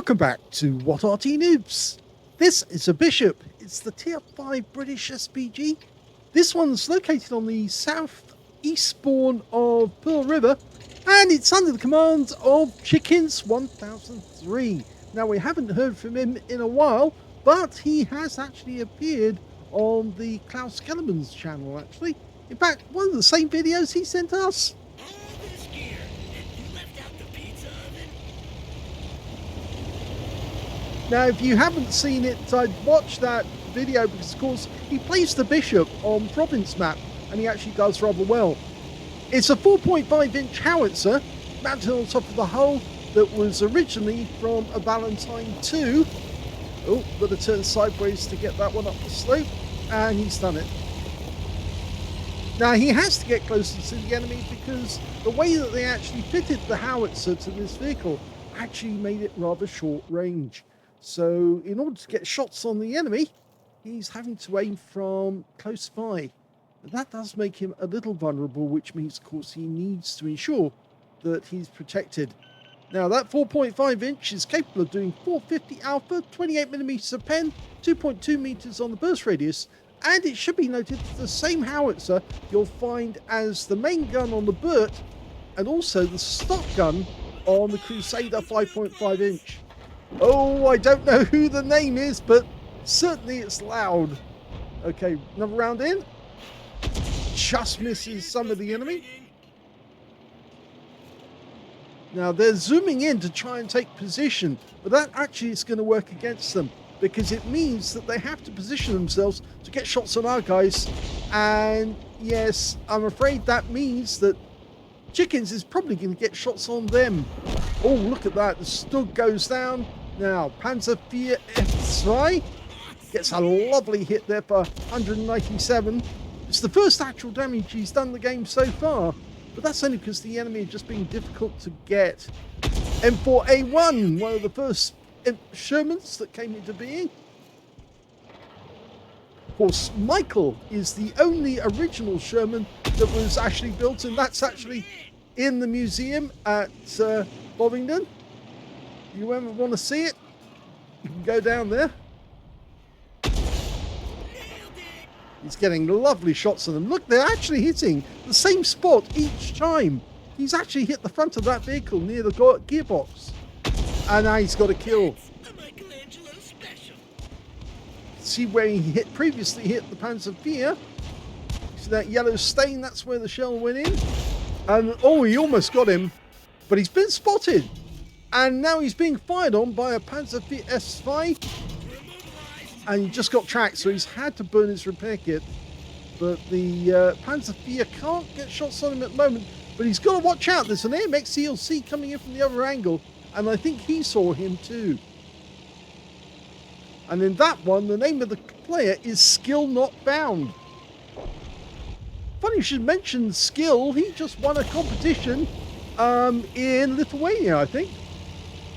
Welcome back to What Arty Noobs. This is a Bishop. It's the Tier 5 British SPG. This one's located on the southeast spawn of Pearl River, and it's under the command of Chickens 1003. Now, we haven't heard from him in a while, but he has actually appeared on the Klaus Kellerman's channel, actually. In fact, one of the same videos he sent us. Now, if you haven't seen it, I'd watch that video because, of course, he plays the Bishop on Province Map, and he actually does rather well. It's a 4.5-inch howitzer mounted on top of the hull that was originally from a Valentine 2. Oh, got to turn sideways to get that one up the slope, and he's done it. Now, he has to get closer to the enemy because the way that they actually fitted the howitzer to this vehicle actually made it rather short range. So in order to get shots on the enemy, he's having to aim from close by. But that does make him a little vulnerable, which means, of course, he needs to ensure that he's protected. Now, that 4.5-inch is capable of doing 450 alpha, 28mm of pen, 2.2 meters on the burst radius, and it should be noted the same howitzer you'll find as the main gun on the Burt, and also the stock gun on the Crusader 5.5-inch. Oh, I don't know who the name is, but certainly it's loud. Okay, another round in. Just misses some of the enemy. Now, they're zooming in to try and take position, but that actually is going to work against them because it means that they have to position themselves to get shots on our guys. And yes, I'm afraid that means that Chickens is probably going to get shots on them. Oh, look at that. The Stug goes down. Now, Panzer IV gets a lovely hit there for 197. It's the first actual damage he's done the game so far, but that's only because the enemy had just been difficult to get. M4A1, one of the first Shermans that came into being. Of course, Michael is the only original Sherman that was actually built, and that's actually in the museum at Bovingdon. You ever want to see it, you can go down there. He's getting lovely shots of them. Look, they're actually hitting the same spot each time. He's actually hit the front of that vehicle near the gearbox. And now he's got a kill. See where he previously hit the Panzer IV. See that yellow stain? That's where the shell went in. And oh, he almost got him. But he's been spotted. And now he's being fired on by a Panzer SV, and he just got tracked, so he's had to burn his repair kit. But the Panzer IV can't get shots on him at the moment, but he's got to watch out. There's an AMX ELC coming in from the other angle, and I think he saw him too. And in that one, the name of the player is Skill Not Bound. Funny you should mention Skill. He just won a competition in Lithuania, I think.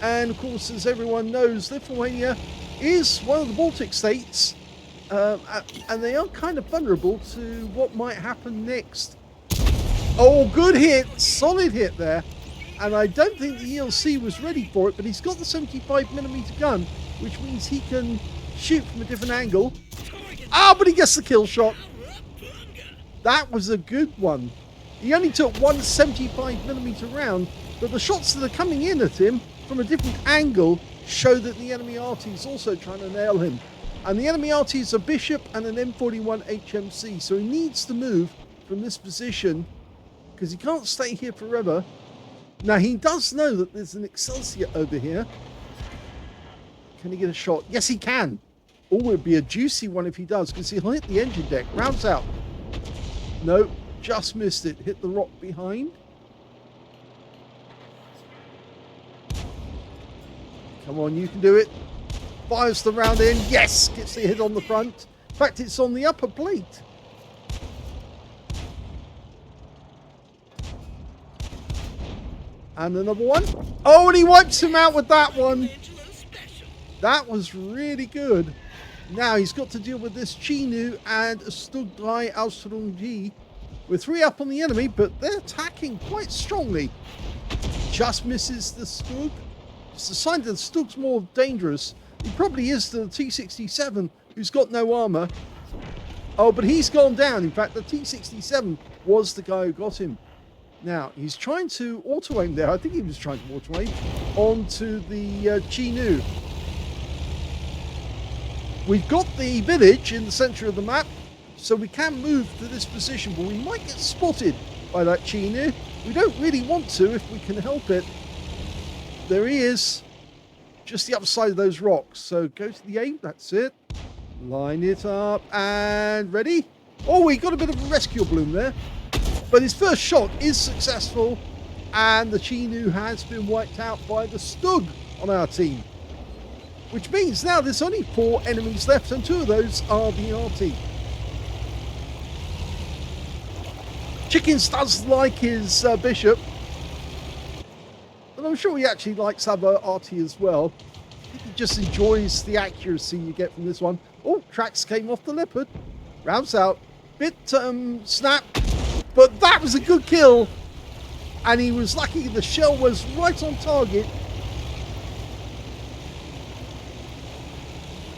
And of course, as everyone knows, Lithuania is one of the Baltic states, and they are kind of vulnerable to what might happen next. Oh, good hit, solid hit there. And I don't think the ELC was ready for it, but he's got the 75mm gun, which means he can shoot from a different angle. Ah, but he gets the kill shot. That was a good one. He only took one 75mm round, but the shots that are coming in at him from a different angle show that the enemy Arty is also trying to nail him. And the enemy Arty is a Bishop and an M41 HMC, so he needs to move from this position because he can't stay here forever. Now, he does know that there's an Excelsior over here. Can he get a shot? Yes, he can. Oh, it would be a juicy one if he does, because he'll hit the engine deck. Rounds out. No, just missed it. Hit the rock behind. Come on, you can do it. Fires the round in. Yes, gets the hit on the front. In fact, it's on the upper plate. And another one. Oh, and he wipes him out with that one. That was really good. Now he's got to deal with this Chinu and a Stugdrei Ausrungi. We're 3 up on the enemy, but they're attacking quite strongly. Just misses the Stug. It's a sign that the Stug's more dangerous. He probably is to the T-67, who's got no armor. Oh, but he's gone down. In fact, the T-67 was the guy who got him. Now, he's trying to auto-aim there. I think he was trying to auto-aim onto the Chi-Nu. We've got the village in the center of the map, so we can move to this position, but we might get spotted by that Chi-Nu. We don't really want to if we can help it. There he is, just the other side of those rocks. So go to the aim, that's it. Line it up, and ready? Oh, we got a bit of a rescue bloom there. But his first shot is successful, and the Chi-Nu has been wiped out by the Stug on our team. Which means now there's only 4 enemies left, and 2 of those are the Arty. Chickens does like his bishop, and I'm sure he actually likes other Arty as well. I think he just enjoys the accuracy you get from this one. Oh, tracks came off the leopard. Rounds out. Bit snap. But that was a good kill. And he was lucky the shell was right on target.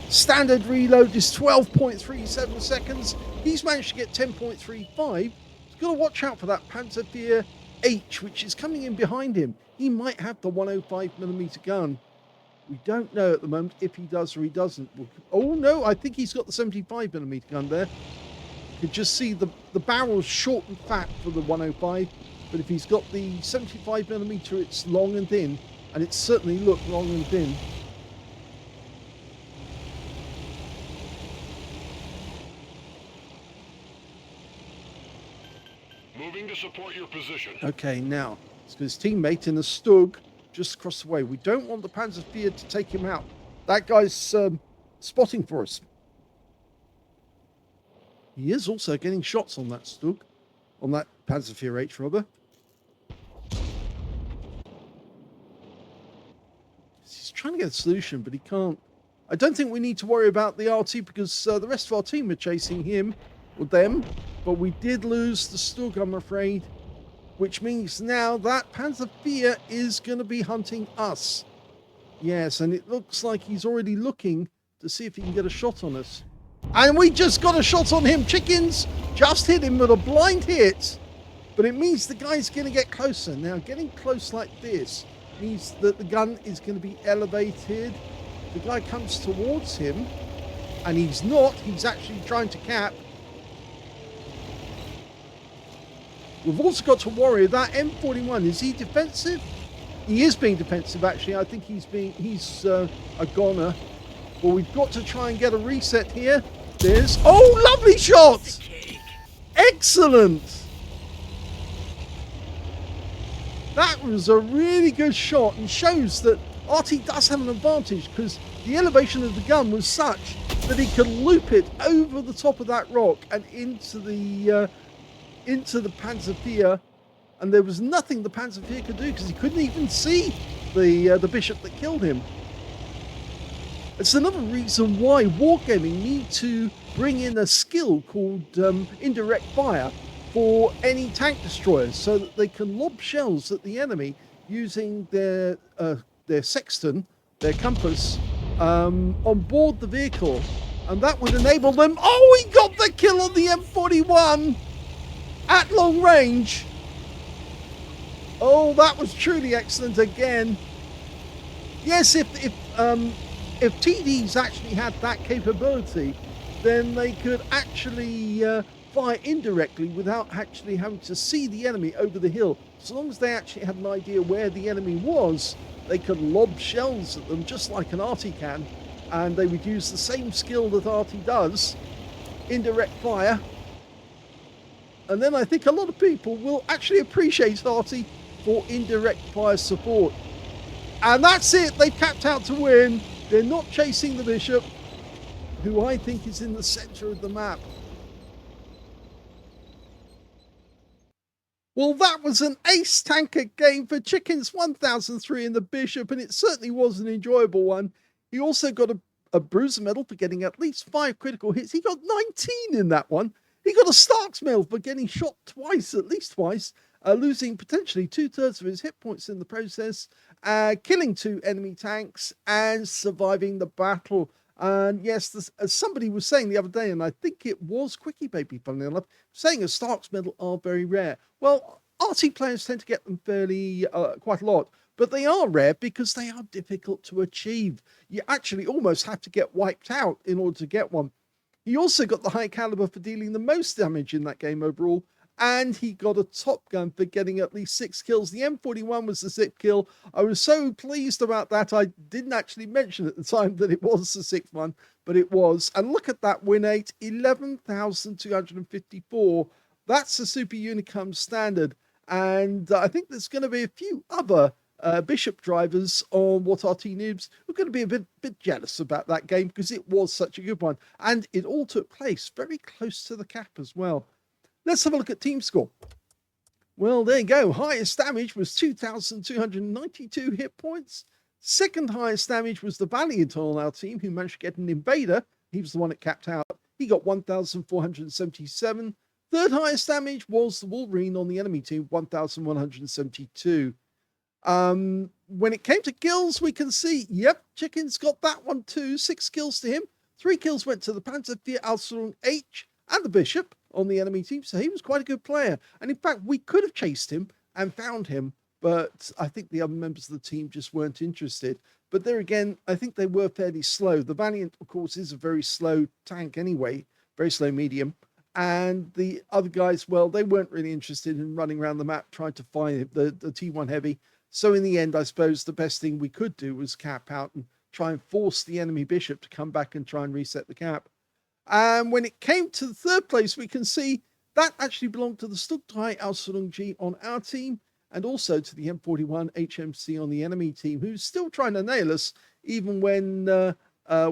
Standard reload is 12.37 seconds. He's managed to get 10.35. He's got to watch out for that Panzerwehr H, which is coming in behind him. He might have the 105mm gun. We don't know at the moment if he does or he doesn't. Oh no, I think he's got the 75mm gun there. You could just see the barrel's short and fat for the 105, but if he's got the 75mm, it's long and thin, and it certainly looked long and thin. Moving to support your position. Okay, now, it's his teammate in the Stug just across the way. We don't want the Panzerwehr to take him out. That guy's spotting for us. He is also getting shots on that Stug, on that Panzerwehr H, rather. He's trying to get a solution, but he can't. I don't think we need to worry about the RT because the rest of our team are chasing him or them, but we did lose the Stug, I'm afraid, which means now that Panzerwehr is going to be hunting us. Yes, and it looks like he's already looking to see if he can get a shot on us. And we just got a shot on him. Chickens just hit him with a blind hit. But it means the guy's going to get closer. Now, getting close like this means that the gun is going to be elevated. The guy comes towards him. And he's not. He's actually trying to cap. We've also got to worry that M41. Is he defensive? He is being defensive, actually. I think he's a goner. Well, we've got to try and get a reset here. There's... Oh, lovely shot! Excellent! That was a really good shot and shows that Arty does have an advantage because the elevation of the gun was such that he could loop it over the top of that rock and into the Panzerwehr, and there was nothing the Panzerwehr could do because he couldn't even see the bishop that killed him. It's another reason why wargaming need to bring in a skill called indirect fire for any tank destroyers so that they can lob shells at the enemy using their sextant, their compass, on board the vehicle. And that would enable them... Oh, he got the kill on the M41 at long range. Oh, that was truly excellent again. Yes, if TDs actually had that capability, then they could actually fire indirectly without actually having to see the enemy over the hill. So long as they actually had an idea where the enemy was, they could lob shells at them just like an Arty can, and they would use the same skill that Arty does, indirect fire. And then I think a lot of people will actually appreciate Arty for indirect fire support. And that's it, they've capped out to win. They're not chasing the bishop, who I think is in the center of the map. Well, that was an ace tanker game for Chickens 1003 in the bishop, and it certainly was an enjoyable one. He also got a bruiser medal for getting at least 5 critical hits. He got 19 in that one. He got a Starks medal for getting shot twice, at least twice, losing potentially 2/3 of his hit points in the process, killing 2 enemy tanks, and surviving the battle. And yes, this, as somebody was saying the other day, and I think it was Quickie Baby, funnily enough, saying a Stark's medal are very rare. Well, Arty players tend to get them fairly quite a lot, but they are rare because they are difficult to achieve. You actually almost have to get wiped out in order to get one. He also got the high caliber for dealing the most damage in that game overall, and he got a top gun for getting at least 6 kills. The M41 was the 6th kill. I was so pleased about that. I didn't actually mention at the time that it was the 6th one, but it was. And look at that win rate, 11,254. That's the Super Unicum standard. And I think there's going to be a few other Bishop drivers on What Arty Noobs who are going to be a bit jealous about that game because it was such a good one. And it all took place very close to the cap as well. Let's have a look at team score. Well, there you go. Highest damage was 2,292 hit points. Second highest damage was the Valiant on our team, who managed to get an Invader. He was the one that capped out. He got 1,477. Third highest damage was the Wolverine on the enemy team, 1,172. When it came to kills, we can see, yep, Chicken's got that one too. 6 kills to him. 3 kills went to the Panzerfier Aslains H and the Bishop on the enemy team, so he was quite a good player. And in fact, we could have chased him and found him, but I think the other members of the team just weren't interested. But there again, I think they were fairly slow. The Valiant, of course, is a very slow tank anyway, very slow medium. And the other guys, well, they weren't really interested in running around the map trying to find the T1 Heavy. So in the end, I suppose the best thing we could do was cap out and try and force the enemy Bishop to come back and try and reset the cap. And when it came to the third place, we can see that actually belonged to the Stuttgart Ausstellung G on our team, and also to the M41 HMC on the enemy team, who's still trying to nail us, even when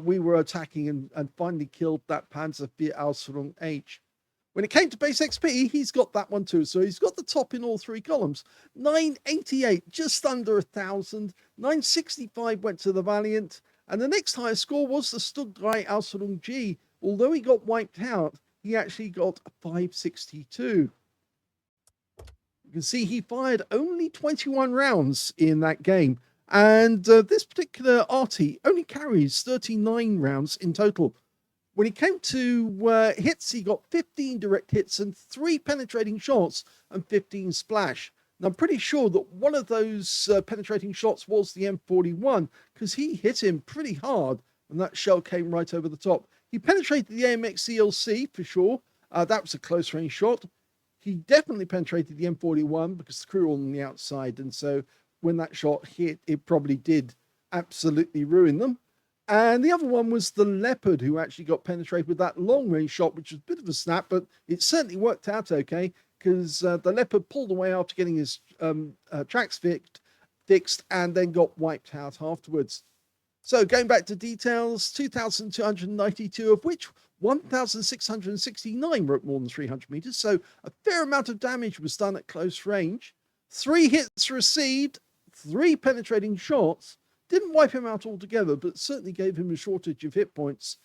we were attacking and finally killed that Panzerfier Ausstellung H. When it came to base XP, he's got that one too. So he's got the top in all 3 columns. 988, just under 1,000. 965 went to the Valiant. And the next highest score was the Stuttgart Ausstellung G. Although he got wiped out, he actually got a 562. You can see he fired only 21 rounds in that game. And this particular Arty only carries 39 rounds in total. When it came to hits, he got 15 direct hits and 3 penetrating shots and 15 splash. And I'm pretty sure that one of those penetrating shots was the M41 because he hit him pretty hard and that shell came right over the top. He penetrated the AMX CLC for sure. That was a close range shot. He definitely penetrated the M41 because the crew were on the outside. And so when that shot hit, it probably did absolutely ruin them. And the other one was the Leopard, who actually got penetrated with that long-range shot, which was a bit of a snap, but it certainly worked out okay, because the Leopard pulled away after getting his tracks fixed and then got wiped out afterwards. So going back to details, 2,292 of which 1,669 were at more than 300 meters, so a fair amount of damage was done at close range. 3 hits received, 3 penetrating shots. Didn't wipe him out altogether, but certainly gave him a shortage of hit points.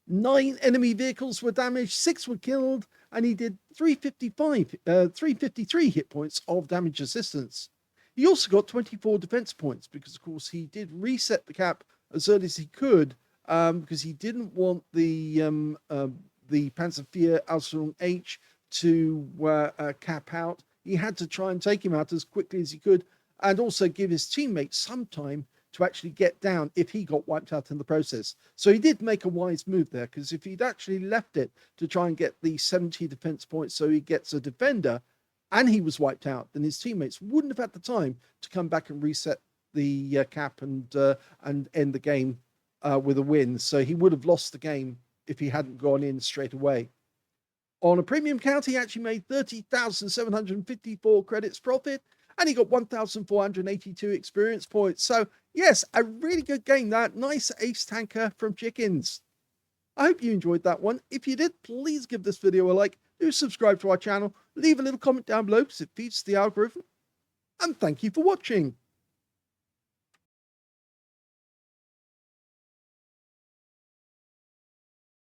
9 enemy vehicles were damaged, 6 were killed, and he did 353 hit points of damage assistance. He also got 24 defense points because, of course, he did reset the cap as early as he could because he didn't want the Panzerfier Ausstellung H to cap out. He had to try and take him out as quickly as he could and also give his teammates some time to actually get down if he got wiped out in the process. So he did make a wise move there, because if he'd actually left it to try and get the 70 defense points so he gets a defender and he was wiped out, then his teammates wouldn't have had the time to come back and reset the cap and end the game with a win. So he would have lost the game if he hadn't gone in straight away. On a premium count, he actually made 30,754 credits profit, and he got 1,482 experience points. So, yes, a really good game that. Nice ace tanker from Chickens. I hope you enjoyed that one. If you did, please give this video a like. Do subscribe to our channel. Leave a little comment down below because it feeds the algorithm. And thank you for watching.